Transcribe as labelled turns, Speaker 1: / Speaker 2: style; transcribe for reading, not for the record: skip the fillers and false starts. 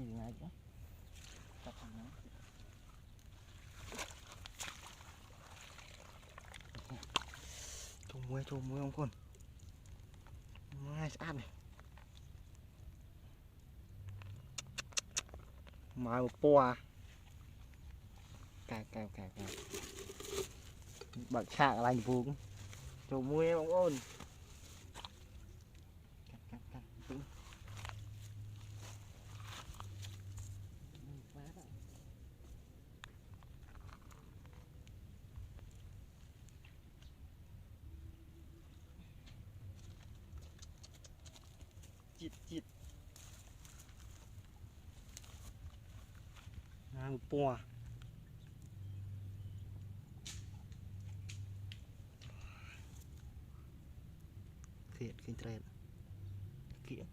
Speaker 1: ngày đó tập nó trông muối không con mai sẽ ăn này mai một poa cào bạc chạc lành vùng trông muối không ôn cắt chít một poa thiệt kinh trend kia